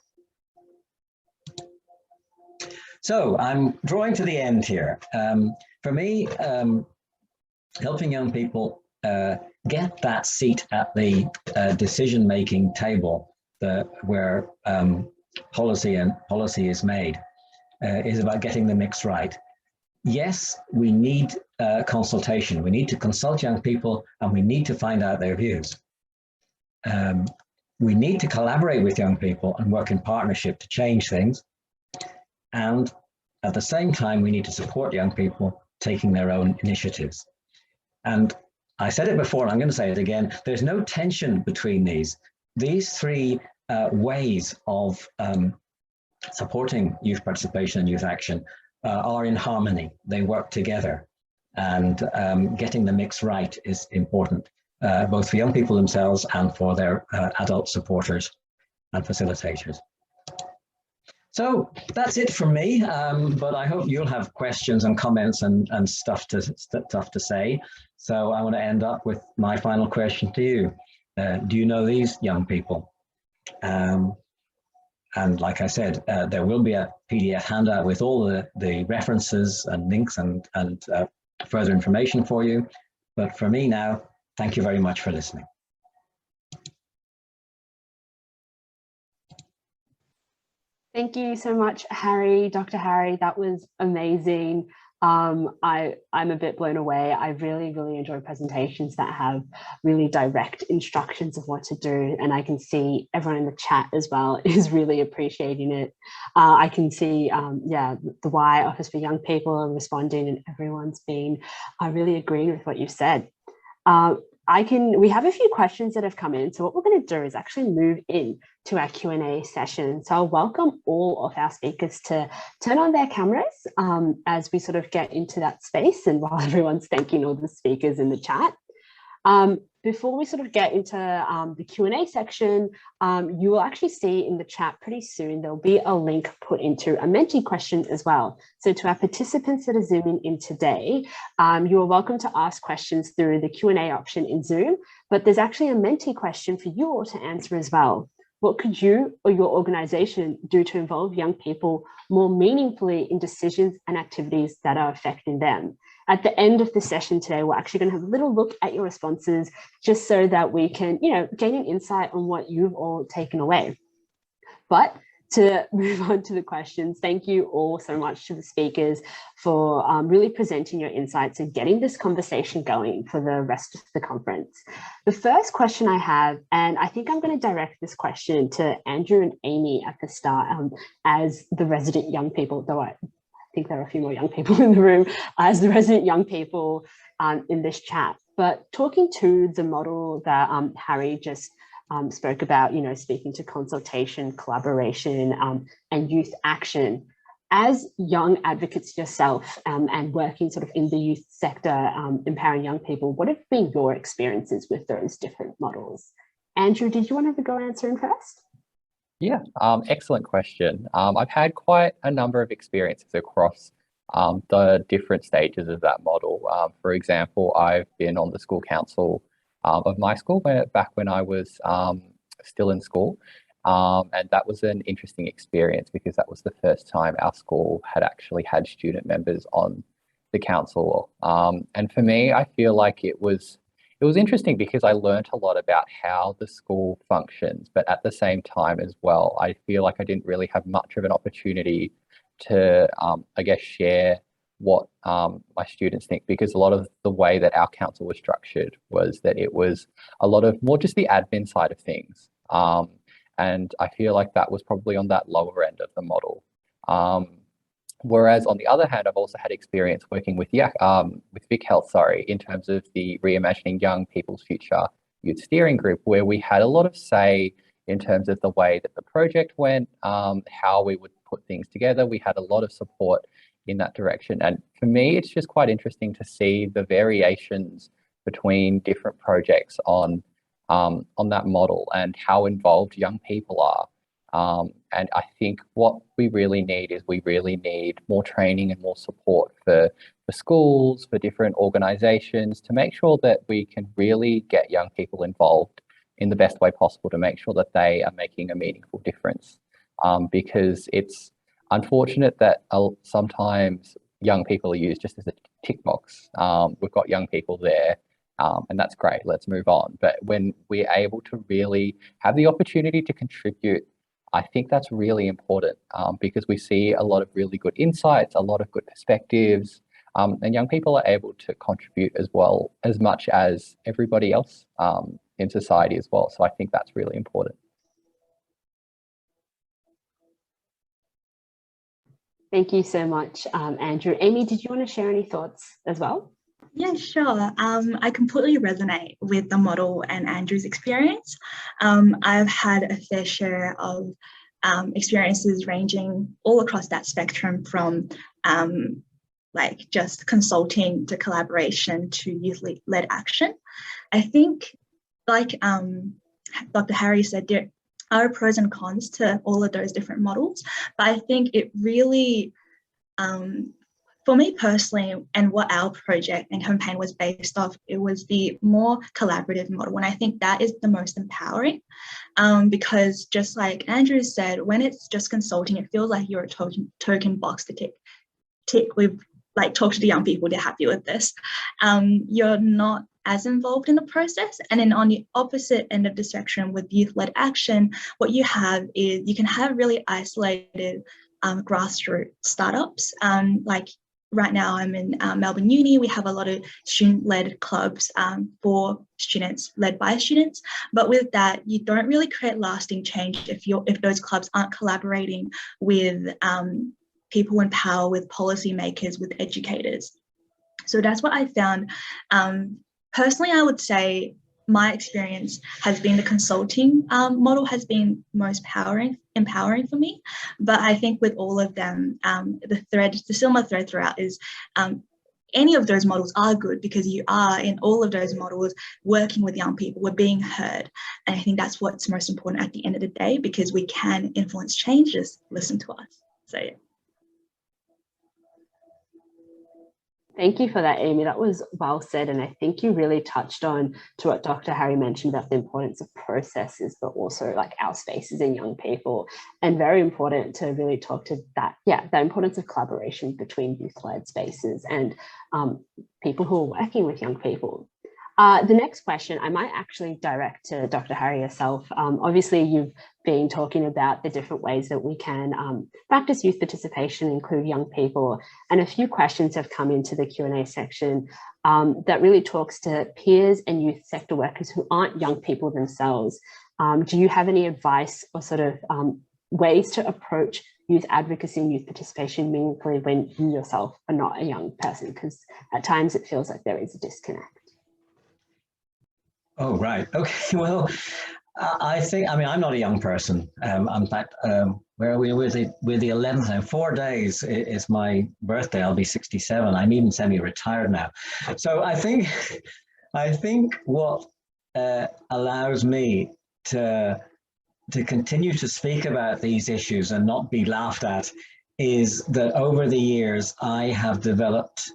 So I'm drawing to the end here. For me, helping young people get that seat at the decision-making table where policy is made is about getting the mix right. Yes, we need consultation. We need to consult young people and we need to find out their views. We need to collaborate with young people and work in partnership to change things. And at the same time, we need to support young people taking their own initiatives. And I said it before, and I'm going to say it again, there's no tension between these. These three ways of supporting youth participation and youth action are in harmony. They work together, and getting the mix right is important, both for young people themselves and for their adult supporters and facilitators. So that's it from me, but I hope you'll have questions and comments and stuff to say. So I want to end up with my final question to you. Do you know these young people? And like I said, there will be a PDF handout with all the references and links and further information for you. But for me now, thank you very much for listening. Thank you so much, Harry, Dr. Harry. That was amazing. I'm a bit blown away. I really, really enjoy presentations that have really direct instructions of what to do. And I can see everyone in the chat as well is really appreciating it. I can see, yeah, the Y Office for Young People are responding and everyone's been really agreeing with what you've said. We have a few questions that have come in. So what we're going to do is actually move in to our Q&A session. So I'll welcome all of our speakers to turn on their cameras as we sort of get into that space, and while everyone's thanking all the speakers in the chat. Before we sort of get into the Q&A section, you will actually see in the chat pretty soon, there'll be a link put into a Menti question as well. So to our participants that are Zooming in today, you are welcome to ask questions through the Q&A option in Zoom, but there's actually a Menti question for you all to answer as well. What could you or your organization do to involve young people more meaningfully in decisions and activities that are affecting them? At the end of the session today, we're actually going to have a little look at your responses just so that we can, gain an insight on what you've all taken away. But to move on to the questions, thank you all so much to the speakers for really presenting your insights and getting this conversation going for the rest of the conference. The first question I have, and I think I'm going to direct this question to Andrew and Amy at the start as the resident young people, though I think there are a few more young people in the room, as the resident young people in this chat. But talking to the model that Harry just spoke about, speaking to consultation, collaboration, and youth action. As young advocates yourself and working sort of in the youth sector, empowering young people, what have been your experiences with those different models? Andrew, did you want to have a go answering first? Yeah, excellent question. I've had quite a number of experiences across the different stages of that model. For example, I've been on the school council of my school back when I was still in school. And that was an interesting experience because that was the first time our school had actually had student members on the council. And for me, I feel like it was interesting because I learned a lot about how the school functions, but at the same time as well, I feel like I didn't really have much of an opportunity to, I guess, share what my students think, because a lot of the way that our council was structured was that it was a lot of more just the admin side of things. And I feel like that was probably on that lower end of the model. Whereas on the other hand, I've also had experience working with VicHealth, sorry, in terms of the Reimagining Young People's Future Youth Steering Group, where we had a lot of say in terms of the way that the project went, how we would put things together. We had a lot of support in that direction. And for me, it's just quite interesting to see the variations between different projects on that model and how involved young people are. And I think what we really need is more training and more support for schools, for different organizations, to make sure that we can really get young people involved in the best way possible, to make sure that they are making a meaningful difference. Because it's unfortunate that sometimes young people are used just as a tick box. We've got young people there, and that's great, let's move on. But when we're able to really have the opportunity to contribute, I think that's really important, because we see a lot of really good insights, a lot of good perspectives, and young people are able to contribute as well, as much as everybody else in society as well. So I think that's really important. Thank you so much, Andrew. Amy, did you want to share any thoughts as well? Yeah, sure. I completely resonate with the model and Andrew's experience. I've had a fair share of experiences ranging all across that spectrum, from like just consulting to collaboration to youth-led action. I think, like Dr. Harry said, there are pros and cons to all of those different models, but I think it really, for me personally, and what our project and campaign was based off, it was the more collaborative model. And I think that is the most empowering, because just like Andrew said, when it's just consulting, it feels like you're a token box to tick. We've like talked to the young people, they're happy with this. You're not as involved in the process. And then on the opposite end of the spectrum with youth-led action, what you have is you can have really isolated grassroots startups. Like right now I'm in Melbourne Uni, we have a lot of student-led clubs for students, led by students. But with that, you don't really create lasting change if those clubs aren't collaborating with people in power, with policymakers, with educators. So that's what I found. Personally, I would say my experience has been the consulting model has been most empowering for me. But I think with all of them, the similar thread throughout is any of those models are good, because you are in all of those models working with young people, we're being heard. And I think that's what's most important at the end of the day, because we can influence change, just listen to us. So yeah. Thank you for that, Amy. That was well said. And I think you really touched on to what Dr. Harry mentioned about the importance of processes, but also like our spaces in young people, and very important to really talk to that, the importance of collaboration between youth-led spaces and people who are working with young people. The next question I might actually direct to Dr. Harry yourself. Obviously, you've been talking about the different ways that we can practice youth participation, include young people, and a few questions have come into the Q&A section that really talks to peers and youth sector workers who aren't young people themselves. Do you have any advice or sort of ways to approach youth advocacy and youth participation meaningfully when you yourself are not a young person? Because at times it feels like there is a disconnect. Oh, right. Okay. Well, I think, I mean, I'm not a young person. In fact, where are we? We're the 11th, and 4 days is my birthday. I'll be 67. I'm even semi-retired now. So I think what allows me to continue to speak about these issues and not be laughed at is that over the years, I have developed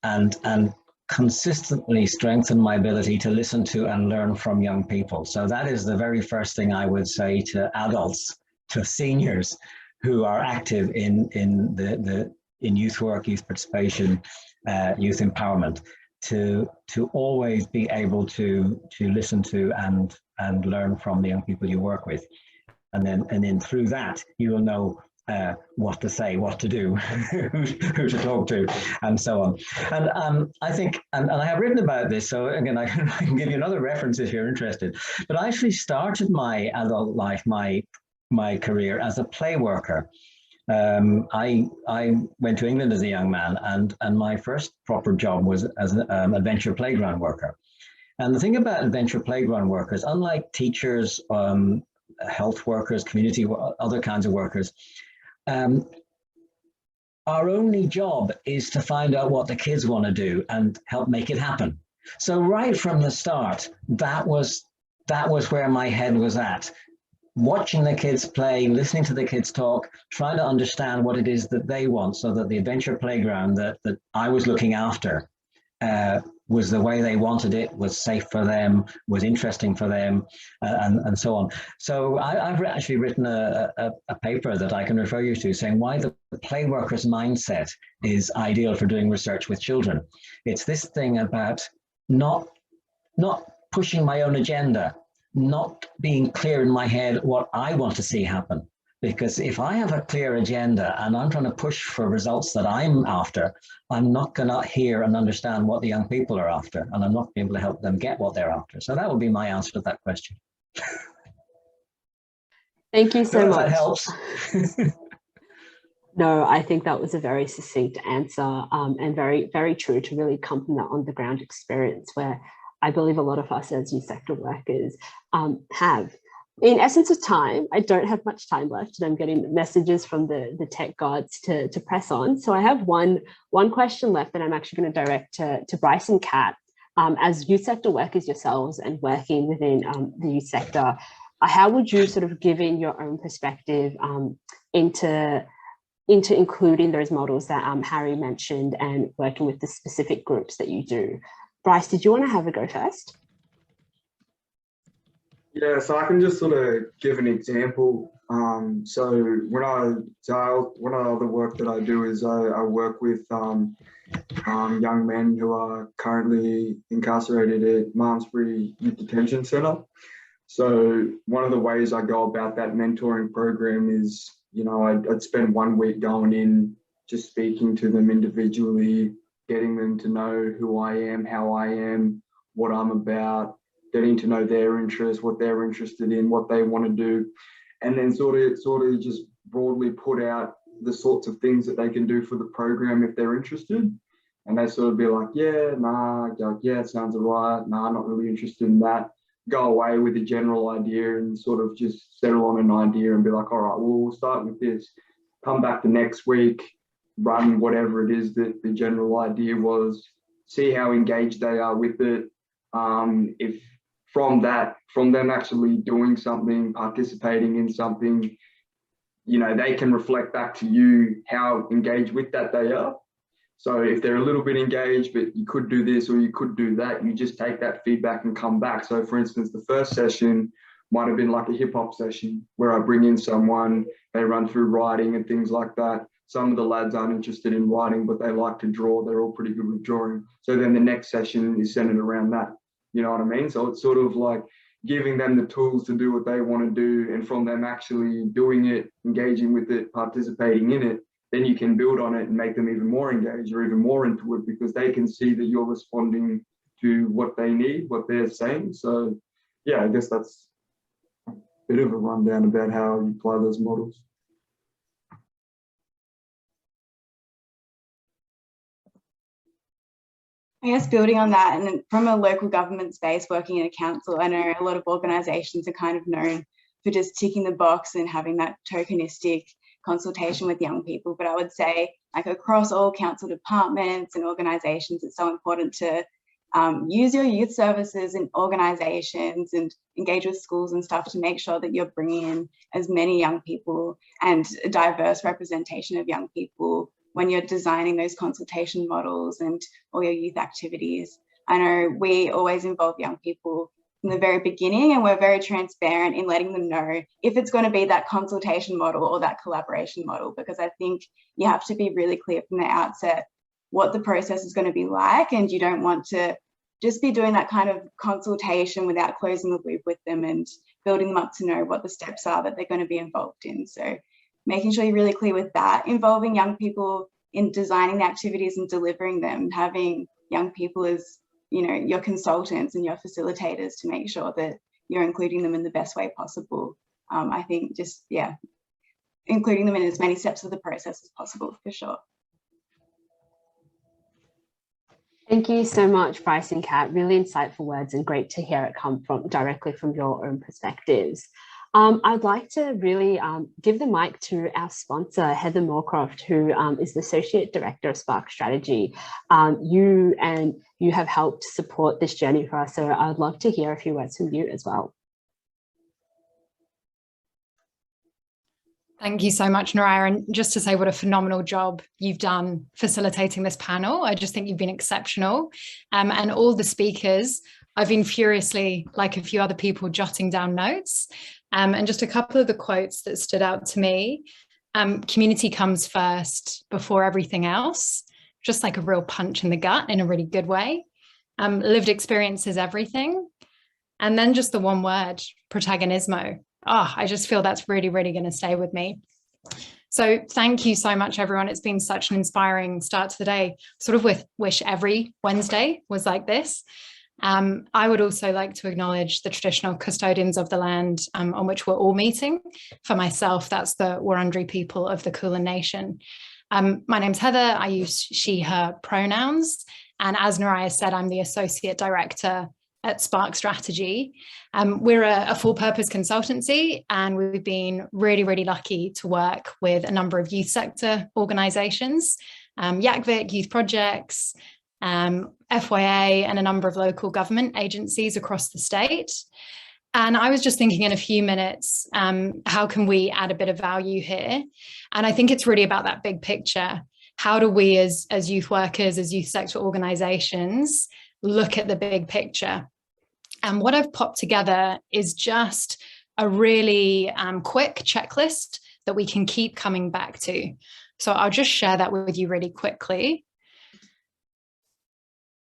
and consistently strengthened my ability to listen to and learn from young people. So that is the very first thing I would say to adults, to seniors who are active in youth work, youth participation, youth empowerment, to always be able to listen to and learn from the young people you work with. And then through that, you will know what to say, what to do, who to talk to, and so on. And I think, and I have written about this, so again, I can give you another reference if you're interested. But I actually started my adult life, my career as a play worker. I went to England as a young man, and my first proper job was as an adventure playground worker. And the thing about adventure playground workers, unlike teachers, health workers, community, other kinds of workers, our only job is to find out what the kids want to do and help make it happen. So right from the start, that was where my head was at. Watching the kids play, listening to the kids talk, trying to understand what it is that they want, so that the adventure playground that I was looking after was the way they wanted it, was safe for them, was interesting for them, and so on. So I've actually written a paper that I can refer you to, saying why the play worker's mindset is ideal for doing research with children. It's this thing about not pushing my own agenda, not being clear in my head what I want to see happen. Because if I have a clear agenda and I'm trying to push for results that I'm after, I'm not going to hear and understand what the young people are after, and I'm not able to help them get what they're after. So that would be my answer to that question. Thank you so much. That helps. No, I think that was a very succinct answer, and very, very true to really come from that on-the-ground experience, where I believe a lot of us as youth sector workers have. In essence of time, I don't have much time left, and I'm getting messages from the tech gods to press on. So I have one question left that I'm actually going to direct to Bryce and Kat. As youth sector workers yourselves and working within the youth sector, how would you sort of give in your own perspective into including those models that Harry mentioned and working with the specific groups that you do? Bryce, did you want to have a go first? Yeah, so I can just sort of give an example. So one of the work that I do is I work with young men who are currently incarcerated at Malmesbury Youth Detention Centre. So one of the ways I go about that mentoring program is, you know, I'd spend 1 week going in, just speaking to them individually, getting them to know who I am, how I am, what I'm about, getting to know their interests, what they're interested in, what they want to do, and then sort of just broadly put out the sorts of things that they can do for the program if they're interested. And they sort of be like, yeah, nah, like, yeah, it sounds all right, nah, not really interested in that. Go away with a general idea and sort of just settle on an idea and be like, all right, well, we'll start with this. Come back the next week, run whatever it is that the general idea was, see how engaged they are with it. If from them actually doing something, participating in something, you know, they can reflect back to you how engaged with that they are. So if they're a little bit engaged, but you could do this or you could do that, you just take that feedback and come back. So for instance, the first session might have been like a hip hop session where I bring in someone, they run through writing and things like that. Some of the lads aren't interested in writing, but they like to draw. They're all pretty good with drawing. So then the next session is centered around that. You know what I mean? So it's sort of like giving them the tools to do what they want to do, and from them actually doing it, engaging with it, participating in it, then you can build on it and make them even more engaged or even more into it, because they can see that you're responding to what they need, what they're saying. So yeah, I guess that's a bit of a rundown about how you apply those models. I guess building on that, and from a local government space, working in a council, I know a lot of organisations are kind of known for just ticking the box and having that tokenistic consultation with young people. But I would say, like, across all council departments and organisations, it's so important to use your youth services and organisations and engage with schools and stuff to make sure that you're bringing in as many young people and a diverse representation of young people when you're designing those consultation models and all your youth activities. I know we always involve young people from the very beginning, and we're very transparent in letting them know if it's going to be that consultation model or that collaboration model, because I think you have to be really clear from the outset what the process is going to be like, and you don't want to just be doing that kind of consultation without closing the loop with them and building them up to know what the steps are that they're going to be involved in. So making sure you're really clear with that, involving young people in designing the activities and delivering them, having young people as, you know, your consultants and your facilitators to make sure that you're including them in the best way possible. I think just, yeah, including them in as many steps of the process as possible, for sure. Thank you so much, Bryce and Kat. Really insightful words, and great to hear it come from directly from your own perspectives. I'd like to really give the mic to our sponsor, Heather Morecroft, who is the Associate Director of Spark Strategy. You have helped support this journey for us, so I'd love to hear a few words from you as well. Thank you so much, Naraya. And just to say what a phenomenal job you've done facilitating this panel. I just think you've been exceptional. And all the speakers, I've been furiously, like a few other people, jotting down notes. And just a couple of the quotes that stood out to me. Community comes first before everything else, just like a real punch in the gut in a really good way. Lived experience is everything. And then just the one word, protagonismo. Oh, I just feel that's really, really going to stay with me. So thank you so much, everyone. It's been such an inspiring start to the day. Sort of wish every Wednesday was like this. I would also like to acknowledge the traditional custodians of the land on which we're all meeting. For myself, that's the Wurundjeri people of the Kulin Nation. My name's Heather. I use she, her pronouns. And as Naraya said, I'm the Associate Director at Spark Strategy. We're a full-purpose consultancy, and we've been really, really lucky to work with a number of youth sector organisations, YACVIC, Youth Projects, FYA, and a number of local government agencies across the state. And I was just thinking in a few minutes, how can we add a bit of value here? And I think it's really about that big picture. How do we as youth workers, as youth sector organisations, look at the big picture? And what I've popped together is just a really quick checklist that we can keep coming back to. So I'll just share that with you really quickly.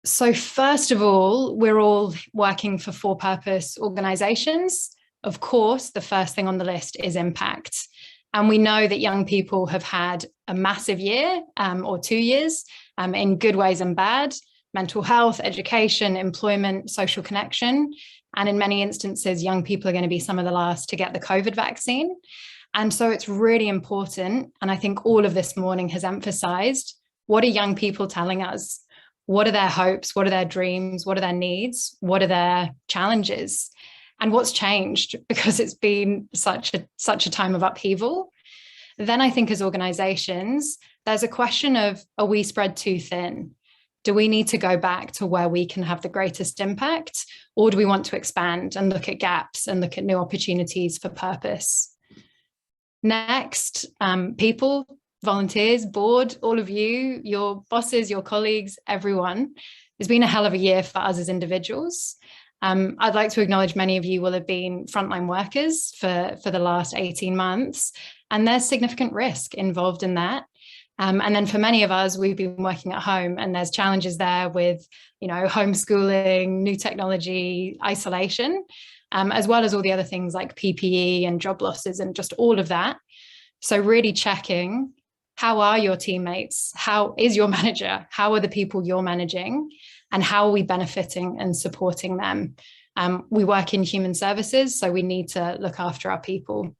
So first of all, we're all working for for-purpose organisations. Of course, the first thing on the list is impact. And we know that young people have had a massive year or 2 years in good ways and bad. Mental health, education, employment, social connection. And in many instances, young people are going to be some of the last to get the COVID vaccine. And so it's really important. And I think all of this morning has emphasized, what are young people telling us? What are their hopes? What are their dreams? What are their needs? What are their challenges? And what's changed? Because it's been such a time of upheaval. Then I think as organizations, there's a question of, are we spread too thin? Do we need to go back to where we can have the greatest impact? Or do we want to expand and look at gaps and look at new opportunities for purpose? Next, people, volunteers, board, all of you, your bosses, your colleagues, everyone. It's been a hell of a year for us as individuals. I'd like to acknowledge many of you will have been frontline workers for the last 18 months, and there's significant risk involved in that. And then for many of us, we've been working at home, and there's challenges there with, homeschooling, new technology, isolation, as well as all the other things like PPE and job losses and just all of that. So really checking, how are your teammates? How is your manager? How are the people you're managing? And how are we benefiting and supporting them? We work in human services, so we need to look after our people.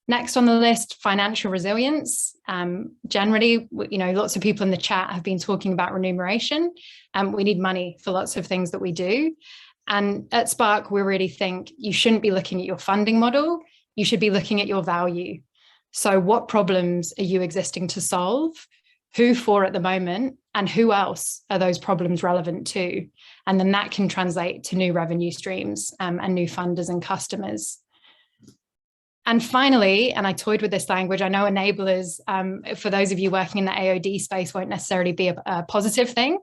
Next on the list, financial resilience. Generally, lots of people in the chat have been talking about remuneration. We need money for lots of things that we do. And at Spark, we really think you shouldn't be looking at your funding model. You should be looking at your value. So what problems are you existing to solve? Who for at the moment? And who else are those problems relevant to? And then that can translate to new revenue streams and new funders and customers. And finally, and I toyed with this language, I know enablers, for those of you working in the AOD space, won't necessarily be a positive thing,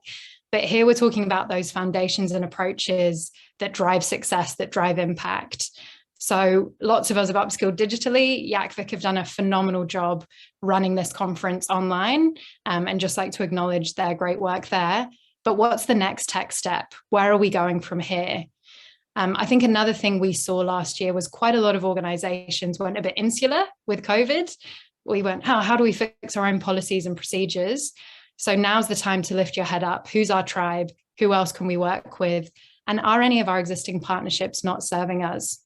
but here we're talking about those foundations and approaches that drive success, that drive impact. So lots of us have upskilled digitally. YACVIC have done a phenomenal job running this conference online, and just like to acknowledge their great work there. But what's the next tech step? Where are we going from here? I think another thing we saw last year was quite a lot of organizations went a bit insular with COVID. We went, how do we fix our own policies and procedures? So now's the time to lift your head up. Who's our tribe? Who else can we work with? And are any of our existing partnerships not serving us?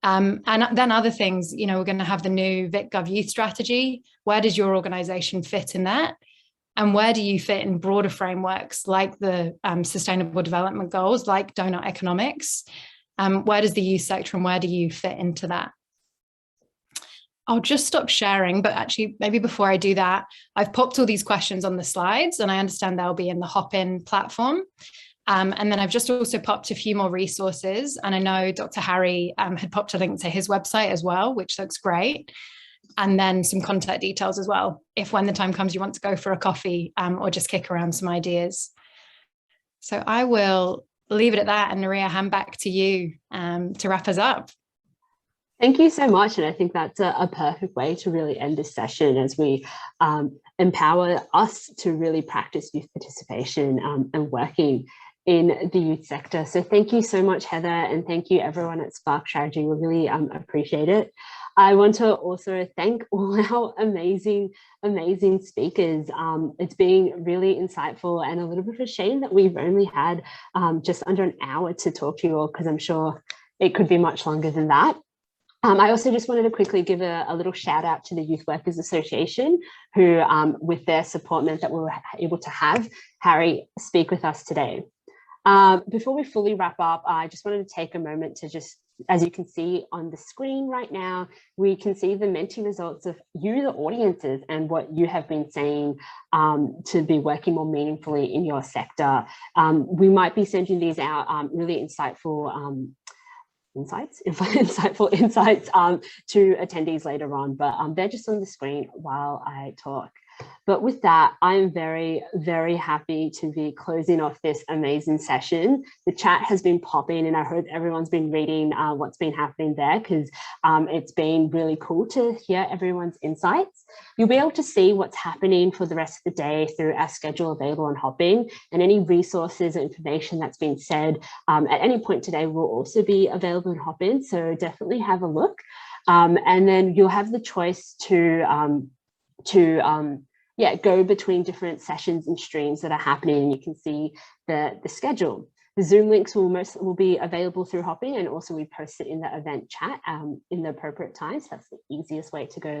And then other things, we're going to have the new VicGov Youth Strategy. Where does your organization fit in that? And where do you fit in broader frameworks like the Sustainable Development Goals, like donor economics? Where does the youth sector and where do you fit into that? I'll just stop sharing, but actually maybe before I do that, I've popped all these questions on the slides and I understand they'll be in the Hopin platform. And then I've just also popped a few more resources. And I know Dr. Harry had popped a link to his website as well, which looks great. And then some contact details as well, if when the time comes you want to go for a coffee or just kick around some ideas. So I will leave it at that. And Nuria, hand back to you to wrap us up. Thank you so much. And I think that's a perfect way to really end this session as we empower us to really practice youth participation and working in the youth sector. So thank you so much, Heather, and thank you everyone at Spark Strategy. We really appreciate it. I want to also thank all our amazing speakers. It's been really insightful and a little bit of a shame that we've only had just under an hour to talk to you all, because I'm sure it could be much longer than that. I also just wanted to quickly give a little shout out to the Youth Workers Association, who with their support meant that we were able to have Harry speak with us today. Before we fully wrap up, I just wanted to take a moment to just, as you can see on the screen right now, we can see the Menti results of you, the audiences, and what you have been saying to be working more meaningfully in your sector. We might be sending these out, really insightful insights to attendees later on, but they're just on the screen while I talk. But with that, I'm very, very happy to be closing off this amazing session. The chat has been popping and I hope everyone's been reading what's been happening there, because it's been really cool to hear everyone's insights. You'll be able to see what's happening for the rest of the day through our schedule available on Hopin, and any resources or information that's been said at any point today will also be available in Hopin, so definitely have a look. And then you'll have the choice to go between different sessions and streams that are happening, and you can see the schedule. The Zoom links will be available through Hopin, and also we post it in the event chat in the appropriate times. That's the easiest way to go